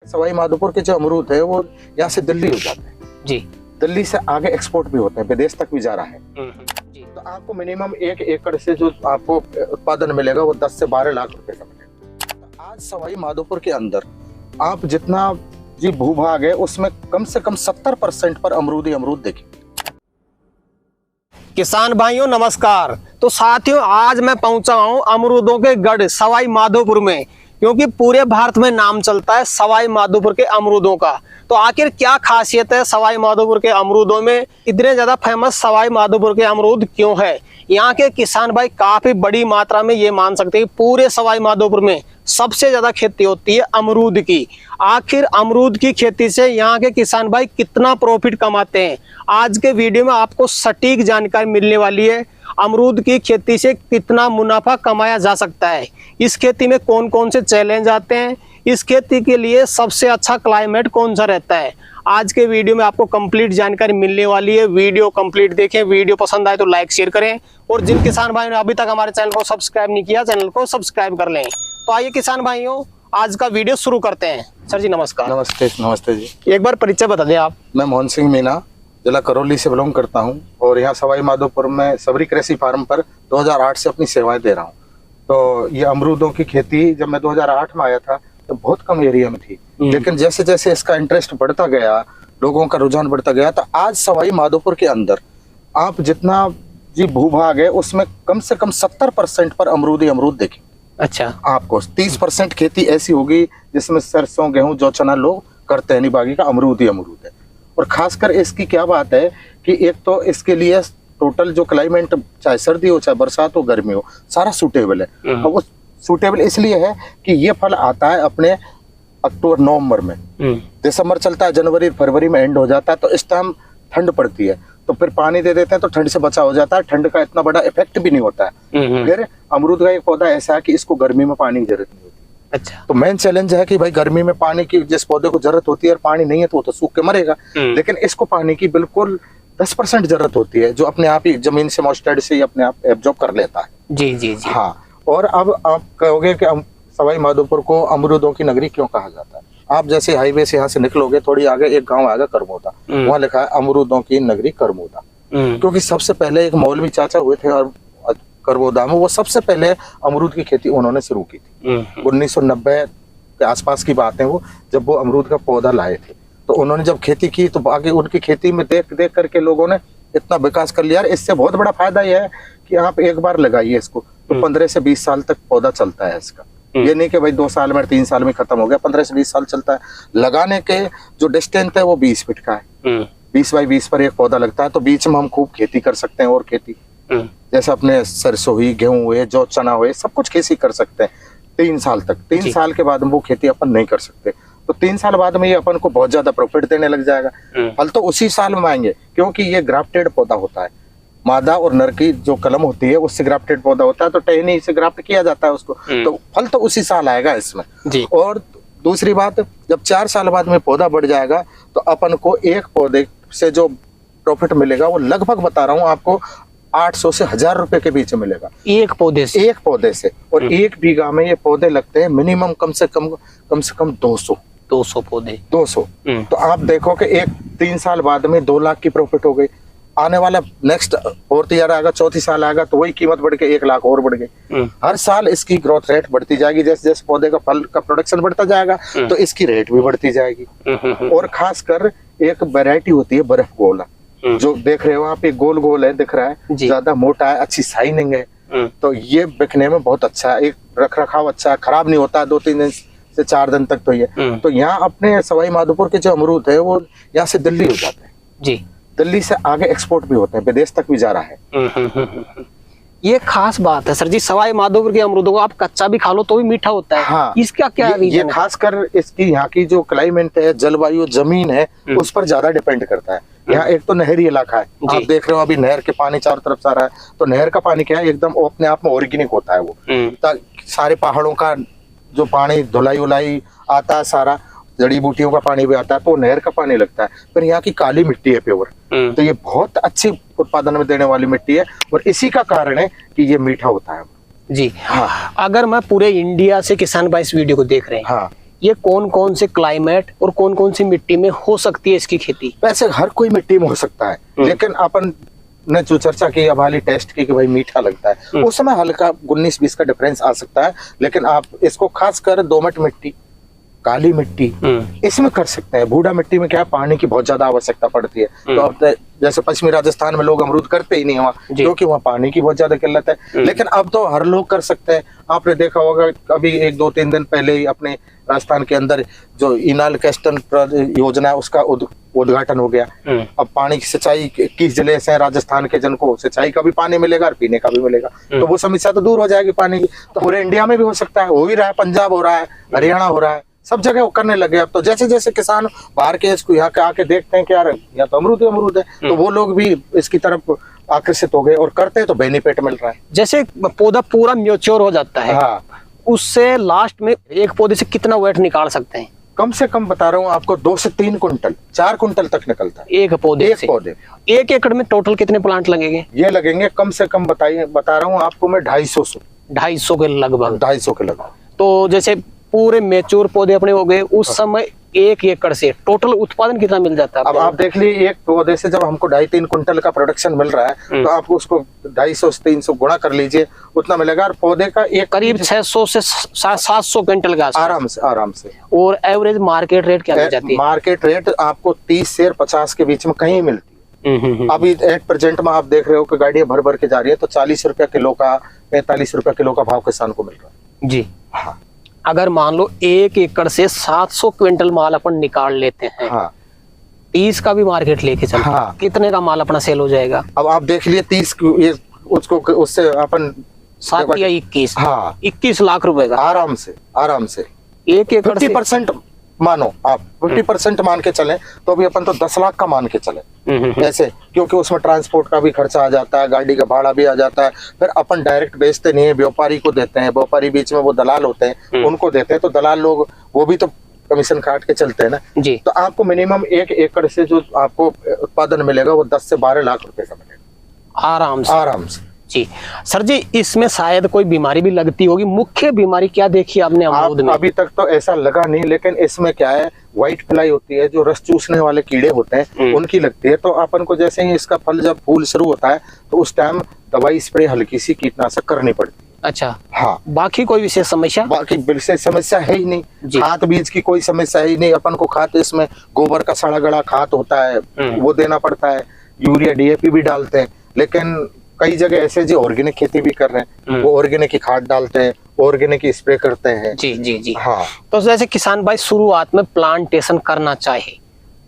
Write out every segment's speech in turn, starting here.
सवाई माधोपुर के जो अमरूद है वो यहाँ से दिल्ली हो जाते हैं जी। दिल्ली से आगे एक्सपोर्ट भी होते हैं, विदेश तक भी जा रहा है। जी। तो आपको मिनिमम 1 एकड़ से जो आपको उत्पादन मिलेगा वो 10 से 12 लाख रुपए का मिलेगा। तो आज सवाई माधोपुर के अंदर आप जितना जी भूभाग है उसमें कम से कम 70% पर अमरूद ही अमरूद देखें। किसान भाइयों नमस्कार। तो साथियों आज मैं पहुंचा हूं अमरूदों के गढ़ सवाई माधोपुर में, क्योंकि पूरे भारत में नाम चलता है सवाई माधोपुर के अमरूदों का। तो आखिर क्या खासियत है सवाई माधोपुर के अमरूदों में, इतने ज्यादा फेमस सवाई माधोपुर के अमरूद क्यों है? यहाँ के किसान भाई काफी बड़ी मात्रा में ये मान सकते हैं पूरे सवाई माधोपुर में सबसे ज्यादा खेती होती है अमरूद की। आखिर अमरूद की खेती से यहाँ के किसान भाई कितना प्रॉफिट कमाते हैं, आज के वीडियो में आपको सटीक जानकारी मिलने वाली है। अमरूद की खेती से कितना मुनाफा कमाया जा सकता है, इस खेती में कौन कौन से चैलेंज आते हैं, इस खेती के लिए सबसे अच्छा क्लाइमेट कौन सा रहता है, आज के वीडियो में आपको कंप्लीट जानकारी मिलने वाली है। वीडियो कंप्लीट देखें, वीडियो पसंद आए तो लाइक शेयर करें, और जिन किसान भाइयों ने अभी तक हमारे चैनल को सब्सक्राइब नहीं किया चैनल को सब्सक्राइब कर लें। तो आइए किसान भाइयों आज का वीडियो शुरू करते हैं। सर जी नमस्कार। नमस्ते। नमस्ते जी। एक बार परिचय बता दें आप। मैं मोहन सिंह मीना जिला करौली से बिलोंग करता हूं और यहाँ सवाई माधोपुर में सबरी कृषि फार्म पर 2008 से अपनी सेवाएं दे रहा हूं। तो ये अमरूदों की खेती जब मैं 2008 में आया था तो बहुत कम एरिया में थी, लेकिन जैसे जैसे इसका इंटरेस्ट बढ़ता गया, लोगों का रुझान बढ़ता गया, तो आज सवाई माधोपुर के अंदर आप जितना जी भूभाग है उसमें कम से कम 70% पर अमरूद ही अमरूद देखें। अच्छा। आपको 30% खेती ऐसी होगी जिसमें सरसों गेहूं जौ चना लोग करते हैं, नहीं बाकी का अमरूद ही अमरूद है। और खासकर इसकी क्या बात है कि एक तो इसके लिए टोटल जो क्लाइमेट, चाहे सर्दी हो चाहे बरसात हो गर्मी हो, सारा सूटेबल है। और वो सूटेबल इसलिए है कि ये फल आता है अपने अक्टूबर नवंबर में, दिसंबर चलता है, जनवरी फरवरी में एंड हो जाता है, तो इस टाइम ठंड पड़ती है, तो फिर पानी दे देते हैं तो ठंड से बचा हो जाता है, ठंड का इतना बड़ा इफेक्ट भी नहीं होता है। फिर अमरूद का एक पौधा ऐसा है कि इसको गर्मी में पानी की जरूरत नहीं होती। अच्छा। तो मेन चैलेंज है कि भाई गर्मी में पानी की जिस पौधे को जरूरत होती है और पानी नहीं है तो वो तो सूख के मरेगा, लेकिन इसको पानी की बिल्कुल 10% जरूरत होती है, जो अपने आप ही जमीन से मॉइस्चर से ही अपने आप एब्जॉर्ब कर लेता है। जी जी जी। हाँ। और अब आप कहोगे कि सवाई माधोपुर को अमरूदों की नगरी क्यों कहा जाता है? आप जैसे हाईवे से यहाँ से निकलोगे थोड़ी आगे एक गांव आएगा करमोदा, वहाँ लिखा है अमरूदों की नगरी करमोदा, क्योंकि सबसे पहले एक मौलवी चाचा हुए थे और करमोदा में, वो सबसे पहले अमरूद की खेती उन्होंने शुरू की थी। 1990 के आसपास की बात है वो, जब वो अमरूद का पौधा लाए थे, तो उन्होंने जब खेती की तो आगे उनकी खेती में देख देख करके लोगों ने इतना विकास कर लिया। इससे बहुत बड़ा फायदा यह है कि आप एक बार लगाइए इसको तो 15 से 20 साल तक पौधा चलता है इसका। ये नहीं कि भाई 2 साल में 3 साल में खत्म हो गया, 15 से 20 साल चलता है। लगाने के जो डिस्टेंस है वो 20 फीट का है, 20 बाई 20 पर एक पौधा लगता है, तो बीच में हम खूब खेती कर सकते हैं। और खेती जैसे अपने सरसों हुई, गेहूं हुए, जौ चना हुए, सब कुछ खेती कर सकते हैं 3 साल तक। 3 साल के बाद वो खेती अपन नहीं कर सकते, तो 3 साल बाद में ये अपन को बहुत ज्यादा प्रॉफिट देने लग जाएगा। फल तो उसी साल में आएंगे, क्योंकि ये ग्राफ्टेड पौधा होता है। मादा और नर की जो कलम होती है उससे ग्राफ्टेड पौधा होता है, तो टहनी से ग्राफ्ट किया जाता है उसको, तो फल तो उसी साल आएगा इसमें जी। और दूसरी बात, जब 4 साल बाद में पौधा बढ़ जाएगा तो अपन को एक पौधे से जो प्रॉफिट मिलेगा वो लगभग बता रहा हूँ आपको 800 से 1000 रुपए के बीच में मिलेगा एक पौधे से। और 1 बीघा में ये पौधे लगते हैं मिनिमम कम से कम 200 पौधे। 200। तो आप देखो कि 3 साल बाद में 2 लाख की प्रॉफिट हो गई। आने वाला नेक्स्ट 4th ईयर आएगा, 4थी साल आएगा, तो वही कीमत बढ़ के 1 लाख और बढ़ गई। हर साल इसकी ग्रोथ रेट बढ़ती जाएगी, जैसे जैसे पौधे का फल का प्रोडक्शन बढ़ता जाएगा तो इसकी रेट भी बढ़ती जाएगी। और खासकर एक वैरायटी होती है बर्फ गोला, जो देख रहे हो आप, एक गोल गोल है, दिख रहा है, ज्यादा मोटा है, अच्छी शाइनिंग है, तो ये बिकने में बहुत अच्छा है। एक रख रखाव अच्छा है, खराब नहीं होता है 2-3 दिन से 4 दिन तक। तो ये तो यहाँ अपने सवाई माधोपुर के जो अमरूद है वो यहाँ से दिल्ली हो जाते हैं जी, दिल्ली से आगे एक्सपोर्ट भी होते हैं, विदेश तक भी जा रहा है। ये खास बात है सर जी, सवाई माधोपुर के अमरूदों को आप कच्चा भी खा लो तो भी मीठा होता है। हाँ, इसका क्या ये खासकर इसकी यहाँ की जो क्लाइमेट है, जलवायु, जमीन है, उस पर ज्यादा डिपेंड करता है। यहाँ एक तो नहरी इलाका है, आप देख रहे हो अभी नहर के पानी चारों तरफ से आ रहा है, तो नहर का पानी क्या है, एकदम अपने आप में ऑर्गेनिक होता है। वो सारे पहाड़ों का जो पानी धुलाई उलाई आता है, सारा जड़ी बूटियों का पानी भी आता है, तो नहर का पानी लगता है। फिर यहाँ की काली मिट्टी है प्योर, तो ये बहुत अच्छी उत्पादन में देने वाली मिट्टी है, और इसी का कारण है कि ये मीठा होता है जी। हाँ। अगर मैं पूरे इंडिया से किसान भाई इस वीडियो को देख रहे हैं, हाँ, ये कौन कौन से क्लाइमेट और कौन कौन सी मिट्टी में हो सकती है इसकी खेती? वैसे हर कोई मिट्टी में हो सकता है, लेकिन अपन ने जो चर्चा की अब हाली टेस्ट की कि भाई मीठा लगता है, उस समय हल्का 19-20 का डिफरेंस आ सकता है। लेकिन आप इसको खासकर दोमट मिट्टी, काली मिट्टी, इसमें कर सकते हैं। भूडा मिट्टी में क्या है, पानी की बहुत ज्यादा आवश्यकता पड़ती है। तो अब जैसे पश्चिमी राजस्थान में लोग अमरूद करते ही नहीं वहाँ, क्योंकि वहाँ पानी की बहुत ज्यादा किल्लत है। लेकिन अब तो हर लोग कर सकते हैं। आपने देखा होगा अभी 1-2-3 दिन पहले ही अपने राजस्थान के अंदर जो इनाल कैस्टन योजना है उसका उद्घाटन हो गया। अब पानी की सिंचाई 21 जिले से राजस्थान के जन को सिंचाई का भी पानी मिलेगा और पीने का भी मिलेगा, तो वो समस्या तो दूर हो जाएगी पानी की। तो पूरे इंडिया में भी हो सकता है, हो भी रहा है, पंजाब हो रहा है, हरियाणा हो रहा है, सब जगह वो करने लगे। अब तो जैसे जैसे किसान बाहर के इसको यहाँ के आके देखते हैं कि यार यहाँ तो अमरूद है, तो वो लोग भी इसकी तरफ आकर्षित हो गए और करते हैं, तो बेनिफिट मिल रहा है। जैसे पौधा पूरा मैच्योर हो जाता है, हाँ, उससे लास्ट में एक पौधे से कितना वेट निकाल सकते हैं? कम से कम बता रहा हूँ आपको 2 से 3 कुंटल, 4 कुंटल तक निकलता है एक पौधे से। एक एकड़ में टोटल कितने प्लांट लगेंगे? ये लगेंगे कम से कम बता रहा हूँ आपको मैं 250 के लगभग। 250 के लगभग। तो जैसे पूरे मैच्योर पौधे अपने हो गए, उस समय 1 एकड़ से टोटल उत्पादन कितना मिल जाता है? अब आप देख लीजिए, एक पौधे से जब हमको 2.5-3 कुंटल का प्रोडक्शन मिल रहा है, तो आपको उसको 250 से 300 गुणा कर लीजिए, उतना मिलेगा। और पौधे का एक करीब 600 से 700 क्विंटल का आराम से। और एवरेज मार्केट रेट क्या मिल जाती है? मार्केट रेट आपको 30 से 50 के बीच में कहीं मिलती है। अभी एट प्रेजेंट में आप देख रहे हो कि गाड़ियां भर भर के जा रही है, तो 40 रुपया किलो का, 45 रुपया किलो का भाव किसान को मिल रहा है जी। हाँ, अगर मान लो 1 एकड़ से 700 क्विंटल माल अपन निकाल लेते हैं, हाँ, 30 का भी मार्केट लेके चलते हैं, कितने का माल अपना सेल हो जाएगा? अब आप देख लिए 30 उसको उससे अपन 7 या 21, हाँ, 21 लाख रुपए का आराम से 1 एकड़ 50% मानो आप 50% मान के चले, तो अभी अपन तो 10 लाख का मान के चले ऐसे, क्योंकि उसमें ट्रांसपोर्ट का भी खर्चा आ जाता है, गाड़ी का भाड़ा भी आ जाता है। फिर अपन डायरेक्ट बेचते नहीं है, व्यापारी को देते हैं, व्यापारी बीच में वो दलाल होते हैं, उनको देते हैं, तो दलाल लोग वो भी तो कमीशन काट के चलते हैं ना जी। तो आपको मिनिमम 1 एकड़ से जो आपको उत्पादन मिलेगा वो 10 से 12 लाख रुपए का मिलेगा आराम से जी। सर जी, इसमें शायद कोई बीमारी भी लगती होगी, मुख्य बीमारी क्या देखी आपने अमरूद में? अभी तक तो ऐसा लगा नहीं, लेकिन इसमें क्या है, व्हाइट फ्लाई होती है, जो रस चूसने वाले कीड़े होते हैं उनकी लगती है। तो अपन को जैसे ही इसका फल जब फूल शुरू होता है, तो उस टाइम दवाई स्प्रे हल्की सी कीटनाशक करनी पड़ती है। अच्छा, हाँ, बाकी कोई विशेष समस्या? बाकी विशेष समस्या है ही नहीं। खाद बीज की कोई समस्या ही नहीं। अपन को खाद इसमें गोबर का सड़ा गड़ा खाद होता है, वो देना पड़ता है, यूरिया DAP भी डालते हैं। लेकिन कई जगह ऐसे जो ऑर्गेनिक खेती भी कर रहे हैं, वो ऑर्गेनिक की खाद डालते हैं, ऑर्गेनिक की स्प्रे करते हैं। जी। हाँ, तो जैसे किसान भाई शुरुआत में प्लांटेशन करना चाहे,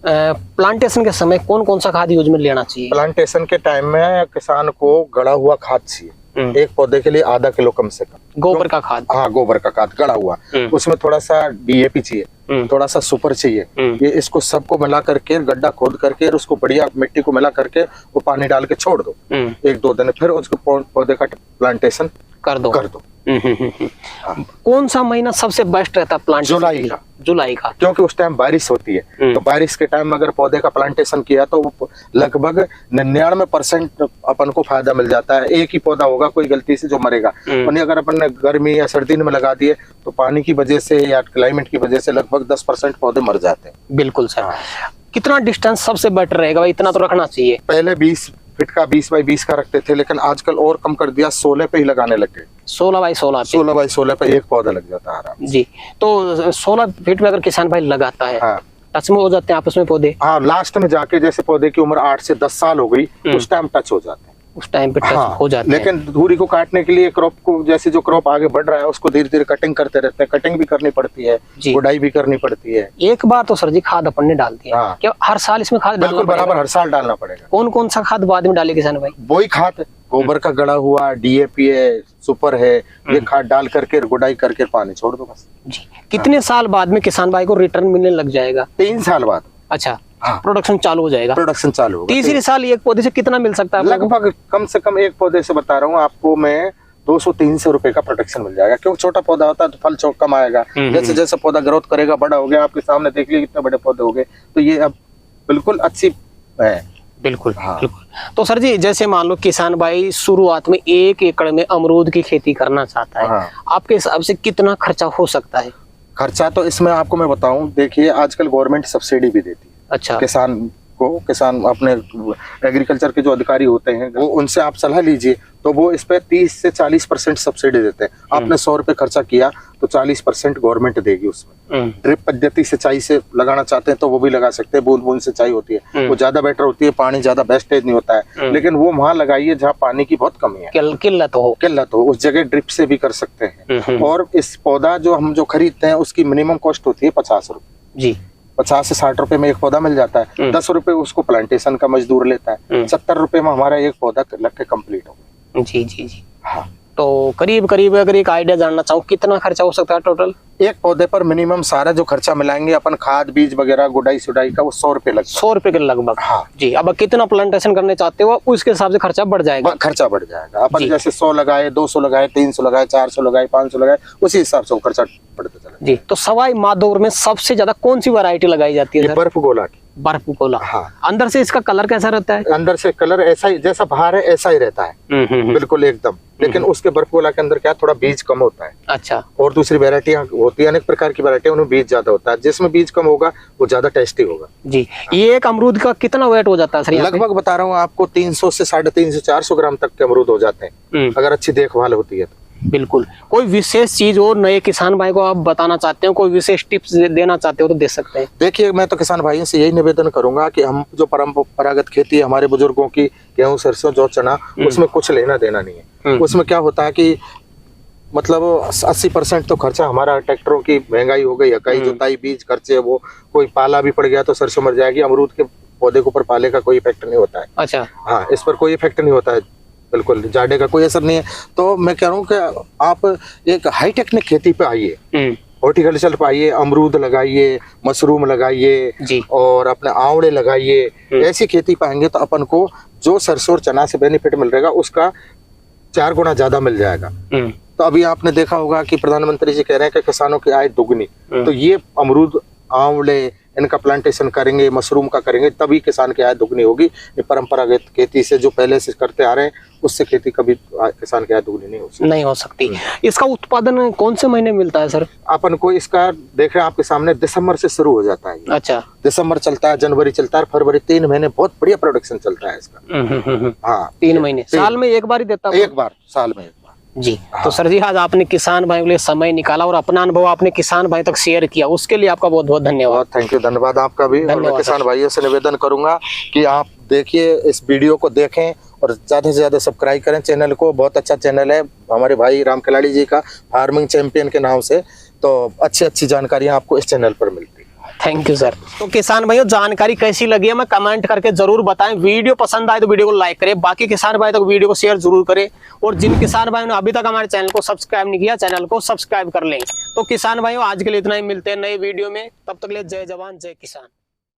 प्लांटेशन के समय कौन कौन सा खाद यूज में लेना चाहिए? प्लांटेशन के टाइम में किसान को गड़ा हुआ खाद चाहिए, एक पौधे के लिए आधा किलो कम से कम गोबर का खाद। हाँ, गोबर का खाद गड़ा हुआ, उसमें थोड़ा सा DAP चाहिए, थोड़ा सा सुपर चाहिए। ये इसको सबको मिला करके गड्ढा खोद करके और उसको बढ़िया मिट्टी को मिला करके वो पानी डाल के छोड़ दो 1-2 दिन, फिर उसको पौधे का प्लांटेशन कर दो। कौन सा महीना सबसे बेस्ट रहता है प्लांटेशन? जुलाई का, क्योंकि उस टाइम बारिश होती है। तो बारिश के टाइम अगर पौधे का प्लांटेशन किया तो लगभग 99% अपन को फायदा मिल जाता है। एक ही पौधा होगा कोई गलती से जो मरेगा, और अगर अपन ने गर्मी या सर्दी में लगा दिए तो पानी की वजह से या क्लाइमेट की वजह से लगभग 10% पौधे मर जाते हैं। बिल्कुल सर। कितना डिस्टेंस सबसे बेटर रहेगा भाई? इतना तो रखना चाहिए। पहले 20 फीट का 20 बाई 20 का रखते थे, लेकिन आजकल और कम कर दिया, 16 पे ही लगाने लग गए। 16 बाई 16 पे एक पौधा लग जाता है आराम जी। तो 16 फीट में अगर किसान भाई लगाता है, हाँ, टच में हो जाते हैं आपस में पौधे? हाँ, लास्ट में जाके जैसे पौधे की उम्र 8 से 10 साल हो गई, उस टाइम टच हो जाते हैं, उस टाइम पे टच हो जाते हैं। लेकिन धूरी को काटने के लिए क्रॉप को, जैसे जो क्रॉप आगे बढ़ रहा है उसको धीरे धीरे कटिंग करते रहते हैं, कटिंग भी करनी पड़ती है, गुड़ाई भी करनी पड़ती है। एक बार तो सर जी खाद अपन ने डाल दिया, क्या हर साल इसमें खाद? बिल्कुल बराबर, हर साल डालना पड़ेगा। कौन कौन सा खाद बाद में डाले किसान भाई? वही खाद, गोबर का गड़ा हुआ, DAP है, सुपर है, ये खाद डाल करके गुड़ाई करके पानी छोड़ दो बस जी। कितने साल बाद में किसान भाई को रिटर्न मिलने लग जाएगा? 3 साल बाद। अच्छा, प्रोडक्शन चालू हो जाएगा। प्रोडक्शन चालू होगा। तीसरी साल एक पौधे से कितना मिल सकता है? लगभग कम से कम एक पौधे से बता रहा हूँ आपको मैं 200-300 रुपए का प्रोडक्शन मिल जाएगा, क्योंकि छोटा पौधा होता है तो फल चौक कम आएगा। जैसे जैसे पौधा ग्रोथ करेगा, बड़ा हो गया, आपके सामने देख लीजिए कितने बड़े पौधे हो गए, तो ये अब बिल्कुल अच्छी है। बिल्कुल। तो सर जी, जैसे मान लो किसान भाई शुरुआत में 1 एकड़ में अमरूद की खेती करना चाहता है, आपके हिसाब से कितना खर्चा हो सकता है? खर्चा तो इसमें आपको मैं बताऊं, देखिए आजकल गवर्नमेंट सब्सिडी भी देती है अच्छा किसान को। किसान अपने एग्रीकल्चर के जो अधिकारी होते हैं वो उनसे आप सलाह लीजिए, तो वो इस पे 30 से 40% सब्सिडी देते हैं। आपने 100 रुपए खर्चा किया तो 40% गवर्नमेंट देगी उसमें। ड्रिप पद्धति सिंचाई से लगाना चाहते हैं तो वो भी लगा सकते हैं, बूंद बूंद सिंचाई होती है, वो ज्यादा बेटर होती है, पानी ज्यादा वेस्टेज नहीं होता है। लेकिन वो वहां लगाइए जहाँ पानी की बहुत कमी है, किल्लत हो, उस जगह ड्रिप से भी कर सकते हैं। और इस पौधा जो हम जो खरीदते हैं उसकी मिनिमम कॉस्ट होती है 50 रुपए जी। 50 से 60 रुपए में एक पौधा मिल जाता है। 10 रुपए उसको प्लांटेशन का मजदूर लेता है। 70 रुपए में हमारा एक पौधा लग के कम्प्लीट हो गया। जी जी जी। हाँ, तो करीब करीब अगर एक आइडिया जानना चाहूँ कितना खर्चा हो सकता है टोटल? एक पौधे पर मिनिमम सारा जो खर्चा मिलाएंगे अपन, खाद बीज वगैरह गुडाई सुडाई का, वो 100 रुपए लगता है। 100 रुपए के लगभग। हाँ जी। अब कितना प्लांटेशन करने चाहते हो उसके हिसाब से खर्चा बढ़ जाएगा। खर्चा बढ़ जाएगा। अपन जैसे 100 लगाए, 200 लगाए, 300 लगाए, 400 लगाए, 500 लगाए, उसी हिसाब से वो खर्चा बढ़ता चला जी। तो सवाई माधोपुर में सबसे ज्यादा कौन सी वैरायटी लगाई जाती है सर? बर्फ गोला की। बर्फ गोला। हाँ। अंदर से इसका कलर कैसा रहता है? अंदर से कलर ऐसा ही, जैसा बाहर है ऐसा ही रहता है, बिल्कुल एकदम। लेकिन उसके बर्फ गोला के अंदर क्या थोड़ा बीज कम होता है। अच्छा। और दूसरी वेरायटियां होती है, अनेक प्रकार की वेरायटी, उनमें बीज ज्यादा होता है। जिसमें बीज कम होगा वो ज्यादा टेस्टी होगा जी। ये एक अमरूद का कितना वेट हो जाता है सर? लगभग बता रहा हूँ आपको 300 से 350 400 ग्राम तक के अमरूद हो जाते हैं, अगर अच्छी देखभाल होती है तो। बिल्कुल। कोई विशेष चीज और नए किसान भाई को आप बताना चाहते हो, कोई विशेष टिप्स देना चाहते हो तो दे सकते हैं। देखिए, मैं तो किसान भाइयों से यही निवेदन करूंगा कि हम जो परंपरागत खेती है हमारे बुजुर्गों की, गेहूं सरसों जौ चना, उसमें कुछ लेना देना नहीं है। उसमें क्या होता है कि मतलब 80% तो खर्चा हमारा ट्रैक्टरों की महंगाई हो गई, कई जुताई बीज खर्चे, वो कोई पाला भी पड़ गया तो सरसों मर जाएगी। अमरूद के पौधे के ऊपर पाले का कोई इफेक्ट नहीं होता है। अच्छा। हाँ, इस पर कोई इफेक्ट नहीं होता है, बिल्कुल जाड़े का कोई असर नहीं है। तो मैं कह रहा हूँ कि आप एक हाई टेक्निक खेती पे आइए, हॉर्टिकल्चर पे आइए, अमरूद लगाइए, मशरूम लगाइए और अपने आंवले लगाइए। ऐसी खेती पाएंगे तो अपन को जो सरसों और चना से बेनिफिट मिल रहेगा उसका 4 गुना ज्यादा मिल जाएगा। तो अभी आपने देखा होगा कि प्रधानमंत्री जी कह रहे हैं कि किसानों की आय दुगनी, तो ये अमरूद आंवले इनका प्लांटेशन करेंगे, मशरूम का करेंगे, तभी किसान की आय दुगनी होगी। ये परंपरागत खेती से जो पहले से करते आ रहे हैं उससे खेती कभी किसान की आय दुगनी नहीं हो सकती। इसका उत्पादन कौन से महीने मिलता है सर? अपन को इसका देख रहे हैं आपके सामने, दिसंबर से शुरू हो जाता है। अच्छा। दिसंबर चलता है, जनवरी चलता है, फरवरी, 3 महीने बहुत बढ़िया प्रोडक्शन चलता है इसका। हाँ, 3 महीने। साल में एक बार ही देता है? एक बार, साल में एक बार जी। हाँ। तो सर जी, आज आपने किसान भाइयों के लिए समय निकाला और अपना अनुभव आपने किसान भाई तक शेयर किया, उसके लिए आपका बहुत बहुत धन्यवाद। थैंक यू, धन्यवाद आपका भी। और मैं किसान भाइयों से निवेदन करूंगा कि आप देखिए, इस वीडियो को देखें और ज्यादा से ज्यादा सब्सक्राइब करें चैनल को। बहुत अच्छा चैनल है हमारे भाई राम खिलाड़ी जी का, फार्मिंग चैंपियन के नाम से। तो अच्छी जानकारियां आपको इस चैनल पर मिलती है। Thank you sir. तो किसान भाइयों, जानकारी कैसी लगी है मैं कमेंट करके जरूर बताएं। वीडियो पसंद आए तो वीडियो को लाइक करें, बाकी किसान भाई तक वीडियो को शेयर जरूर करें। और जिन किसान भाइयों ने अभी तक हमारे चैनल को सब्सक्राइब नहीं किया, चैनल को सब्सक्राइब कर लें। तो किसान भाइयों, आज के लिए इतना ही, मिलते हैं नए वीडियो में। तब तक के लिए जय जवान जय किसान।